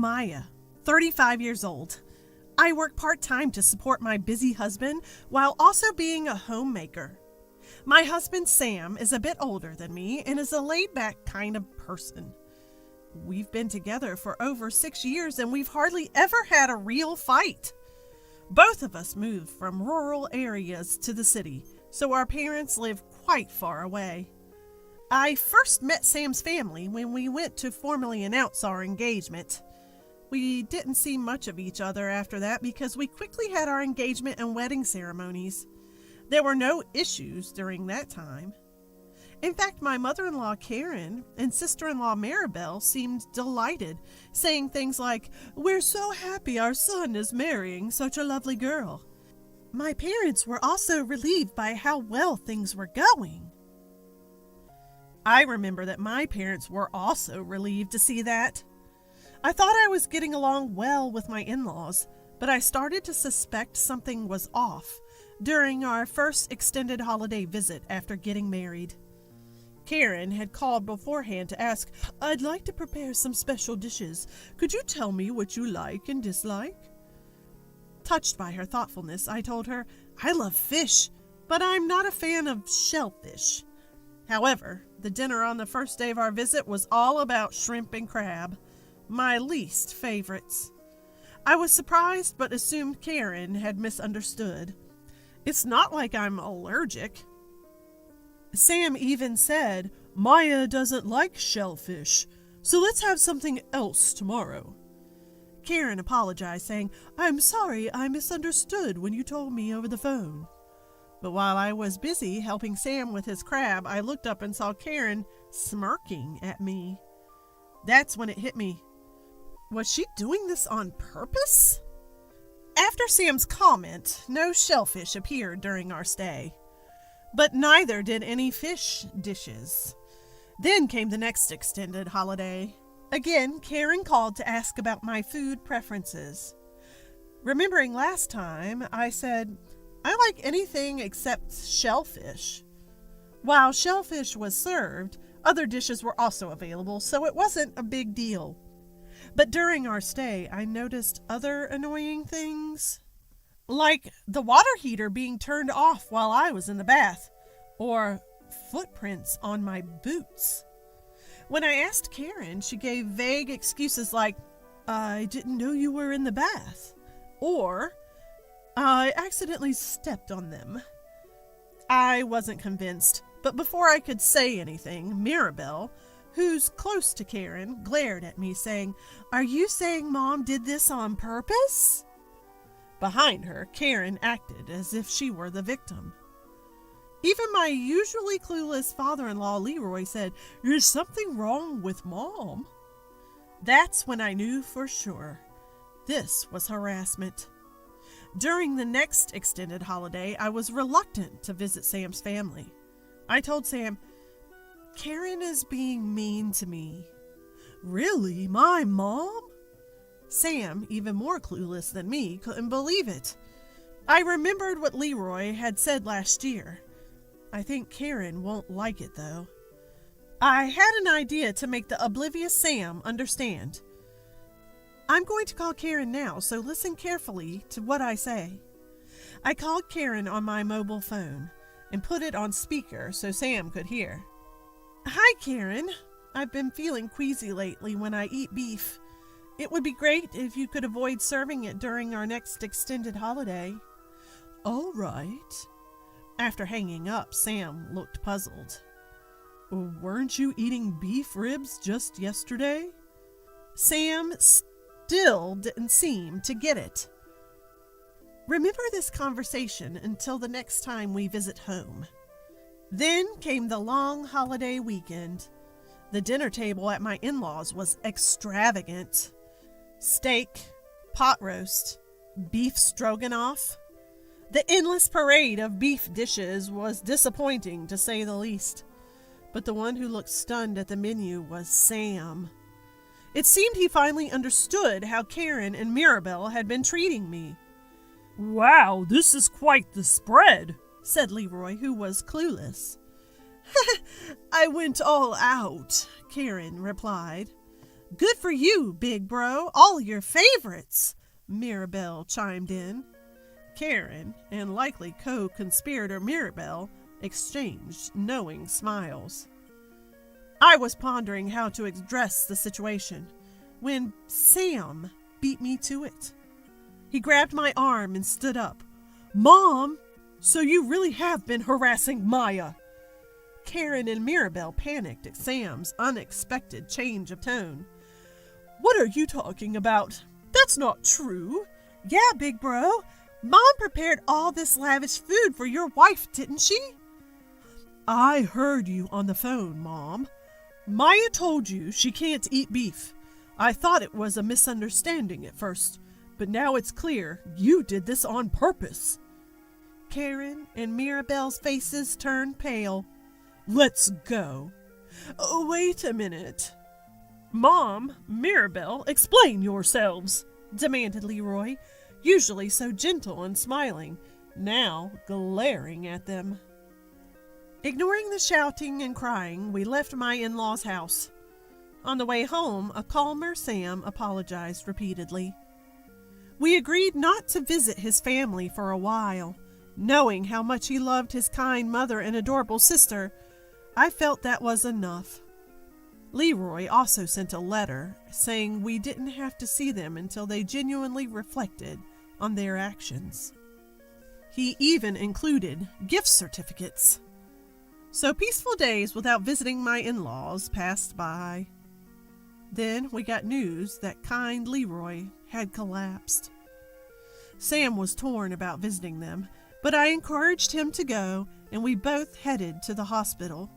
Maya, 35 years old. I work part-time to support my busy husband while also being a homemaker. My husband, Sam, is a bit older than me and is a laid-back kind of person. We've been together for over 6 years and we've hardly ever had a real fight. Both of us moved from rural areas to the city, so our parents live quite far away. I first met Sam's family when we went to formally announce our engagement. We didn't see much of each other after that because we quickly had our engagement and wedding ceremonies. There were no issues during that time. In fact, my mother-in-law Karen and sister-in-law Maribel seemed delighted, saying things like, "We're so happy our son is marrying such a lovely girl." My parents were also relieved by how well things were going. I remember that my parents were also relieved to see that. I thought I was getting along well with my in-laws, but I started to suspect something was off during our first extended holiday visit after getting married. Karen had called beforehand to ask, "I'd like to prepare some special dishes. Could you tell me what you like and dislike?" Touched by her thoughtfulness, I told her, "I love fish, but I'm not a fan of shellfish." However, the dinner on the first day of our visit was all about shrimp and crab, my least favorites. I was surprised but assumed Karen had misunderstood. It's not like I'm allergic. Sam even said, "Maya doesn't like shellfish, so let's have something else tomorrow." Karen apologized, saying, "I'm sorry I misunderstood when you told me over the phone." But while I was busy helping Sam with his crab, I looked up and saw Karen smirking at me. That's when it hit me. Was she doing this on purpose? After Sam's comment, no shellfish appeared during our stay. But neither did any fish dishes. Then came the next extended holiday. Again, Karen called to ask about my food preferences. Remembering last time, I said, "I like anything except shellfish." While shellfish was served, other dishes were also available, so it wasn't a big deal. But during our stay, I noticed other annoying things. Like the water heater being turned off while I was in the bath, or footprints on my boots. When I asked Karen, she gave vague excuses like, "I didn't know you were in the bath," or "I accidentally stepped on them." I wasn't convinced, but before I could say anything, Maribel, who's close to Karen, glared at me saying, "Are you saying Mom did this on purpose?" Behind her, Karen acted as if she were the victim. Even my usually clueless father-in-law Leroy said, "Is something wrong with Mom?" That's when I knew for sure. This was harassment. During the next extended holiday, I was reluctant to visit Sam's family. I told Sam, "Karen is being mean to me." "Really? My mom?" Sam, even more clueless than me, couldn't believe it. I remembered what Leroy had said last year. I think Karen won't like it, though. I had an idea to make the oblivious Sam understand. I'm going to call Karen now, so listen carefully to what I say. I called Karen on my mobile phone and put it on speaker so Sam could hear. "Hi, Karen. I've been feeling queasy lately when I eat beef. It would be great if you could avoid serving it during our next extended holiday." "All right." After hanging up, Sam looked puzzled. "Weren't you eating beef ribs just yesterday?" Sam still didn't seem to get it. Remember this conversation until the next time we visit home. Then came the long holiday weekend. The dinner table at my in-laws was extravagant. Steak, pot roast, beef stroganoff. The endless parade of beef dishes was disappointing, to say the least. But the one who looked stunned at the menu was Sam. It seemed he finally understood how Karen and Maribel had been treating me. "Wow, this is quite the spread," said Leroy, who was clueless. "I went all out," Karen replied. Good for you, big bro. All your favorites, Mirabelle chimed in. Karen and likely co-conspirator Mirabelle exchanged knowing smiles. I was pondering how to address the situation when Sam beat me to it. He grabbed my arm and stood up. Mom, so you really have been harassing Maya. Karen and Mirabelle panicked at Sam's unexpected change of tone. What are you talking about? That's not true. Yeah, big bro. Mom prepared all this lavish food for your wife, didn't she? I heard you on the phone, Mom. Maya told you she can't eat beef. I thought it was a misunderstanding at first, but now it's clear you did this on purpose. Karen and Mirabelle's faces turned pale. Let's go. Oh, wait a minute. Mom, Mirabelle, explain yourselves, demanded Leroy, usually so gentle and smiling, now glaring at them. Ignoring the shouting and crying, we left my in-laws' house. On the way home, a calmer Sam apologized repeatedly. We agreed not to visit his family for a while. Knowing how much he loved his kind mother and adorable sister, I felt that was enough. Leroy also sent a letter saying we didn't have to see them until they genuinely reflected on their actions. He even included gift certificates. So peaceful days without visiting my in-laws passed by. Then we got news that kind Leroy had collapsed. Sam was torn about visiting them, but I encouraged him to go, and we both headed to the hospital.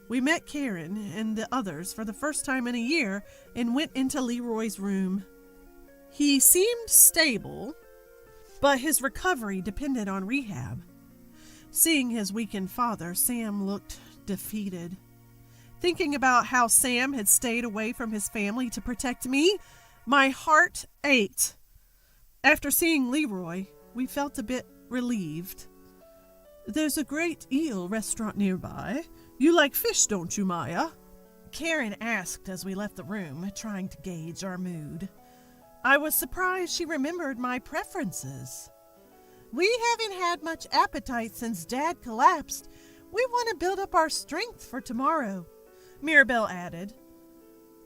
We met Karen and the others for the first time in a year and went into Leroy's room. He seemed stable, but his recovery depended on rehab. Seeing his weakened father, Sam looked defeated. Thinking about how Sam had stayed away from his family to protect me, my heart ached. After seeing Leroy, we felt a bit relieved. There's a great eel restaurant nearby. You like fish, don't you, Maya? Karen asked as we left the room, trying to gauge our mood. I was surprised she remembered my preferences. We haven't had much appetite since Dad collapsed. We want to build up our strength for tomorrow, Mirabelle added.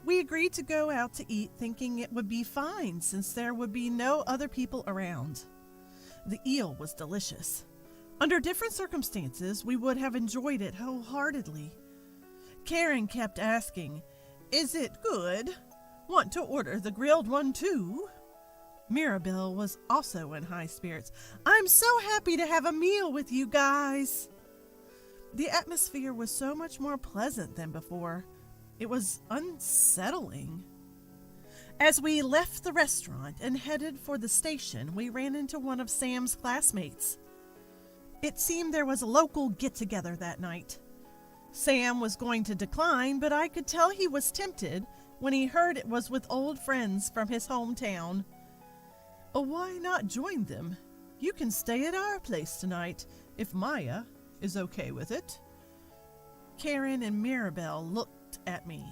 We agreed to go out to eat, thinking it would be fine since there would be no other people around. The eel was delicious. Under different circumstances, we would have enjoyed it wholeheartedly. Karen kept asking, Is it good? Want to order the grilled one too? Mirabelle was also in high spirits. I'm so happy to have a meal with you guys. The atmosphere was so much more pleasant than before. It was unsettling. As we left the restaurant and headed for the station, we ran into one of Sam's classmates. It seemed there was a local get-together that night. Sam was going to decline, but I could tell he was tempted when he heard it was with old friends from his hometown. Why not join them? You can stay at our place tonight, if Maya is okay with it. Karen and Mirabelle looked at me.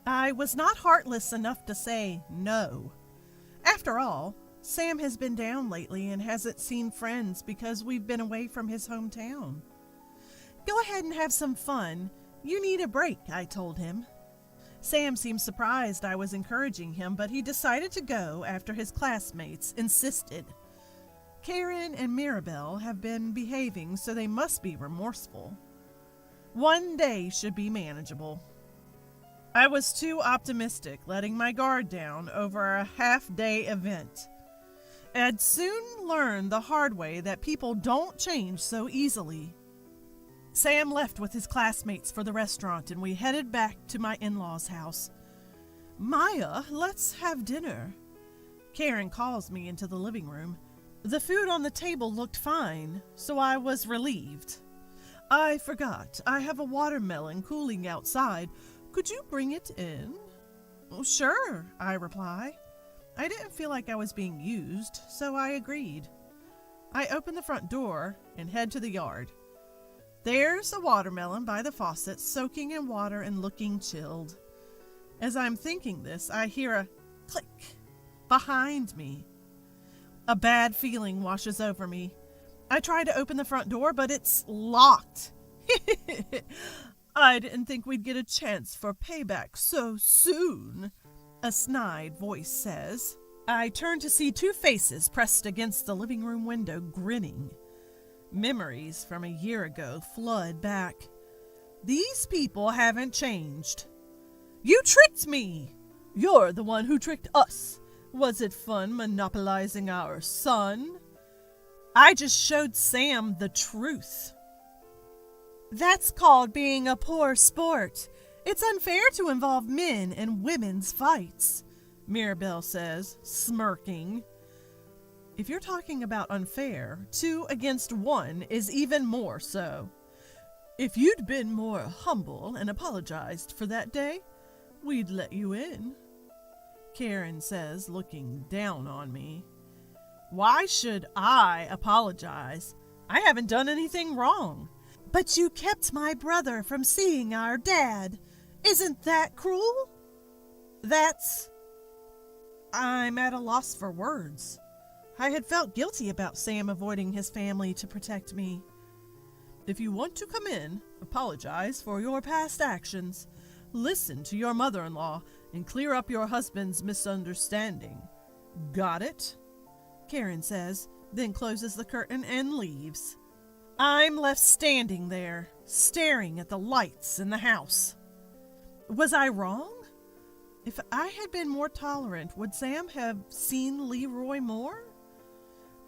I was not heartless enough to say no. After all, Sam has been down lately and hasn't seen friends because we've been away from his hometown. Go ahead and have some fun. You need a break, I told him. Sam seemed surprised I was encouraging him, but he decided to go after his classmates insisted. Karen and Mirabelle have been behaving, so they must be remorseful. One day should be manageable. I was too optimistic, letting my guard down over a half-day event. I'd soon learn the hard way that people don't change so easily. Sam left with his classmates for the restaurant, and we headed back to my in-laws' house. Maya, let's have dinner. Karen calls me into the living room. The food on the table looked fine, so I was relieved. I forgot. I have a watermelon cooling outside. Could you bring it in? Sure, I reply. I didn't feel like I was being used, so I agreed. I open the front door and head to the yard. There's a watermelon by the faucet, soaking in water and looking chilled. As I'm thinking this, I hear a click behind me. A bad feeling washes over me. I try to open the front door, but it's locked. I didn't think we'd get a chance for payback so soon, a snide voice says. I turn to see two faces pressed against the living room window, grinning. Memories from a year ago flood back. These people haven't changed. You tricked me! You're the one who tricked us. Was it fun monopolizing our son? I just showed Sam the truth. That's called being a poor sport. It's unfair to involve men in women's fights, Mirabelle says, smirking. If you're talking about unfair, 2 against 1 is even more so. If you'd been more humble and apologized for that day, we'd let you in, Karen says, looking down on me. Why should I apologize? I haven't done anything wrong. But you kept my brother from seeing our dad. Isn't that cruel? I'm at a loss for words. I had felt guilty about Sam avoiding his family to protect me. If you want to come in, apologize for your past actions, listen to your mother-in-law, and clear up your husband's misunderstanding. Got it? Karen says, then closes the curtain and leaves. I'm left standing there, staring at the lights in the house. Was I wrong? If I had been more tolerant, would Sam have seen Leroy more?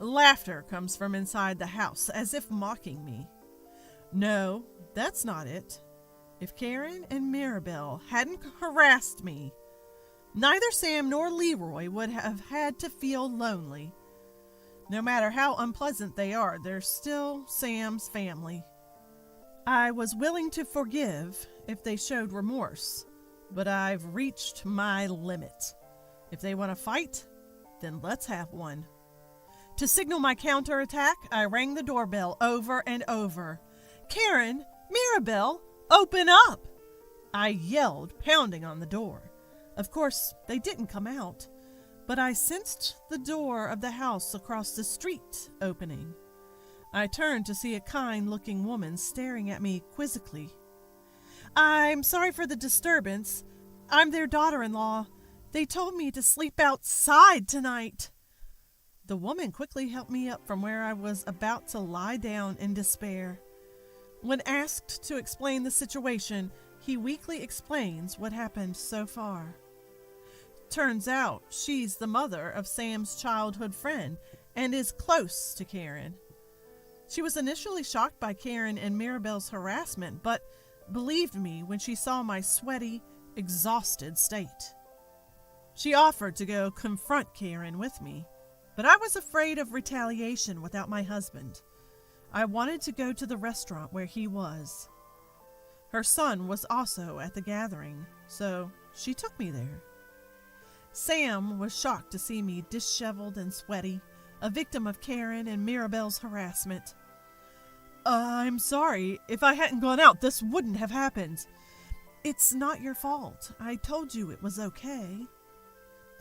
Laughter comes from inside the house, as if mocking me. No, that's not it. If Karen and Mirabelle hadn't harassed me, neither Sam nor Leroy would have had to feel lonely. No matter how unpleasant they are, they're still Sam's family. I was willing to forgive if they showed remorse, but I've reached my limit. If they want to fight, then let's have one. To signal my counterattack, I rang the doorbell over and over. Karen, Mirabelle, open up! I yelled, pounding on the door. Of course, they didn't come out, but I sensed the door of the house across the street opening. I turned to see a kind-looking woman staring at me quizzically. I'm sorry for the disturbance. I'm their daughter-in-law. They told me to sleep outside tonight. The woman quickly helped me up from where I was about to lie down in despair. When asked to explain the situation, he weakly explains what happened so far. Turns out she's the mother of Sam's childhood friend and is close to Karen. She was initially shocked by Karen and Mirabelle's harassment, but believed me when she saw my sweaty, exhausted state. She offered to go confront Karen with me, but I was afraid of retaliation without my husband. I wanted to go to the restaurant where he was. Her son was also at the gathering, so she took me there. Sam was shocked to see me disheveled and sweaty, a victim of Karen and Mirabelle's harassment. I'm sorry. If I hadn't gone out, this wouldn't have happened. It's not your fault. I told you it was okay.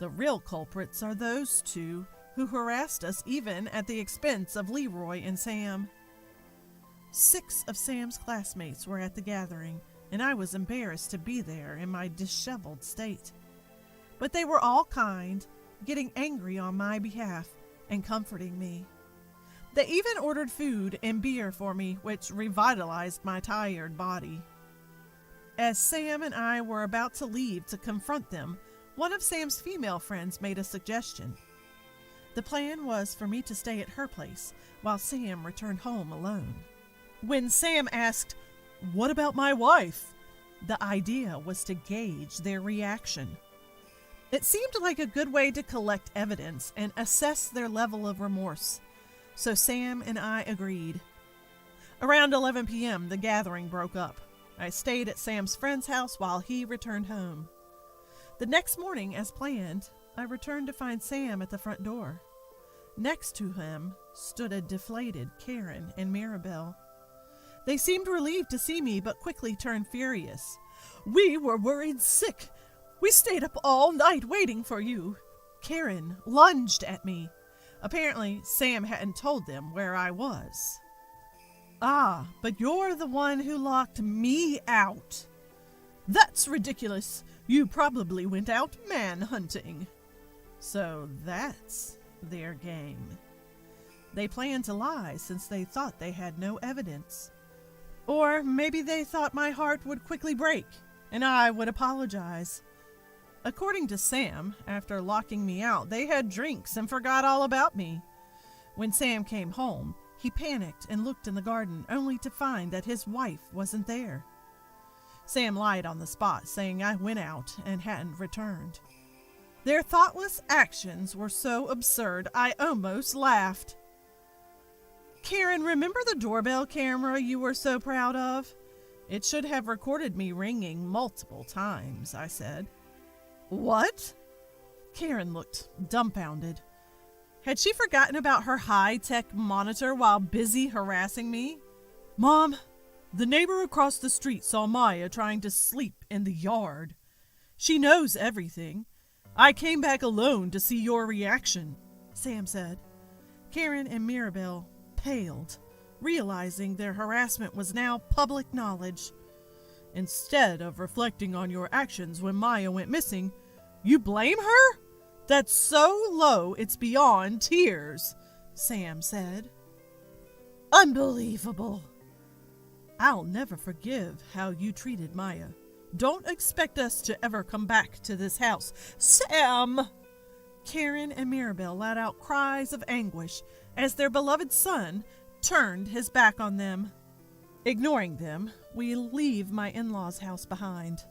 The real culprits are those two who harassed us even at the expense of Leroy and Sam. 6 of Sam's classmates were at the gathering, and I was embarrassed to be there in my disheveled state. But they were all kind, getting angry on my behalf and comforting me. They even ordered food and beer for me, which revitalized my tired body. As Sam and I were about to leave to confront them, one of Sam's female friends made a suggestion. The plan was for me to stay at her place while Sam returned home alone. When Sam asked, "What about my wife?" the idea was to gauge their reaction. It seemed like a good way to collect evidence and assess their level of remorse, so Sam and I agreed. Around 11 p.m., the gathering broke up. I stayed at Sam's friend's house while he returned home. The next morning, as planned, I returned to find Sam at the front door. Next to him stood a deflated Karen and Mirabelle. They seemed relieved to see me, but quickly turned furious. "We were worried sick. We stayed up all night waiting for you. Karen lunged at me. Apparently, Sam hadn't told them where I was. Ah, but you're the one who locked me out. That's ridiculous. You probably went out manhunting. So that's their game. They planned to lie since they thought they had no evidence. Or maybe they thought my heart would quickly break and I would apologize. According to Sam, after locking me out, they had drinks and forgot all about me. When Sam came home, he panicked and looked in the garden only to find that his wife wasn't there. Sam lied on the spot, saying I went out and hadn't returned. Their thoughtless actions were so absurd, I almost laughed. Karen, remember the doorbell camera you were so proud of? It should have recorded me ringing multiple times, I said. What? Karen looked dumbfounded. Had she forgotten about her high-tech monitor while busy harassing me? Mom, the neighbor across the street saw Maya trying to sleep in the yard. She knows everything. I came back alone to see your reaction, Sam said. Karen and Mirabelle paled, realizing their harassment was now public knowledge. Instead of reflecting on your actions when Maya went missing, you blame her? That's so low it's beyond tears, Sam said. Unbelievable. I'll never forgive how you treated Maya. Don't expect us to ever come back to this house. Sam! Karen and Mirabelle let out cries of anguish as their beloved son turned his back on them. Ignoring them, we leave my in-laws' house behind.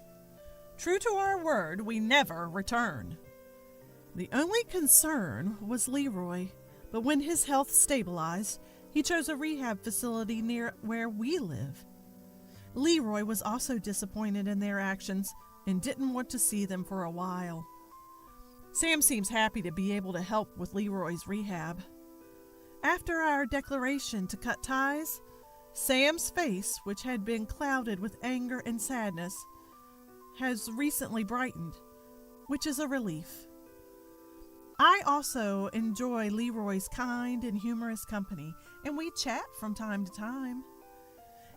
True to our word, we never return. The only concern was Leroy, but when his health stabilized, he chose a rehab facility near where we live. Leroy was also disappointed in their actions and didn't want to see them for a while. Sam seems happy to be able to help with Leroy's rehab. After our declaration to cut ties, Sam's face, which had been clouded with anger and sadness, has recently brightened, which is a relief. I also enjoy Leroy's kind and humorous company, and we chat from time to time.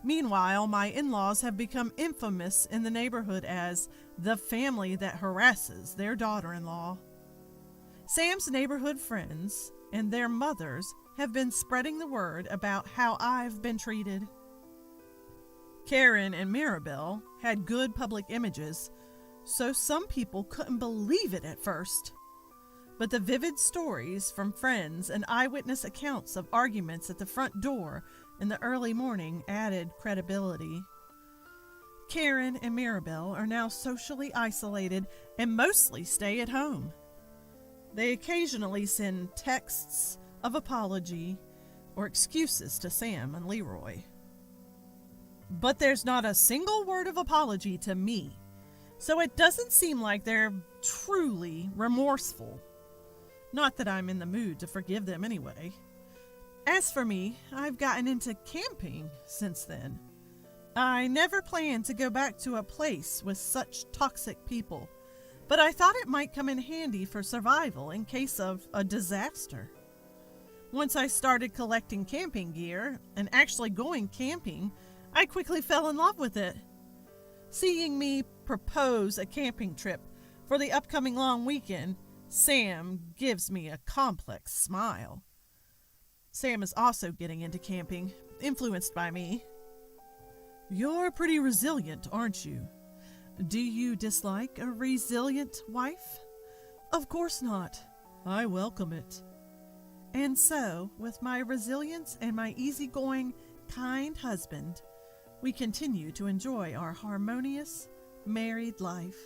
Meanwhile, my in-laws have become infamous in the neighborhood as the family that harasses their daughter-in-law. Sam's neighborhood friends and their mothers have been spreading the word about how I've been treated. Karen and Mirabelle had good public images, so some people couldn't believe it at first. But the vivid stories from friends and eyewitness accounts of arguments at the front door in the early morning added credibility. Karen and Mirabelle are now socially isolated and mostly stay at home. They occasionally send texts of apology or excuses to Sam and Leroy. But there's not a single word of apology to me, so it doesn't seem like they're truly remorseful. Not that I'm in the mood to forgive them anyway. As for me, I've gotten into camping since then. I never planned to go back to a place with such toxic people, but I thought it might come in handy for survival in case of a disaster. Once I started collecting camping gear and actually going camping, I quickly fell in love with it. Seeing me propose a camping trip for the upcoming long weekend, Sam gives me a complex smile. Sam is also getting into camping, influenced by me. You're pretty resilient, aren't you? Do you dislike a resilient wife? Of course not. I welcome it. And so, with my resilience and my easygoing, kind husband, we continue to enjoy our harmonious, married life.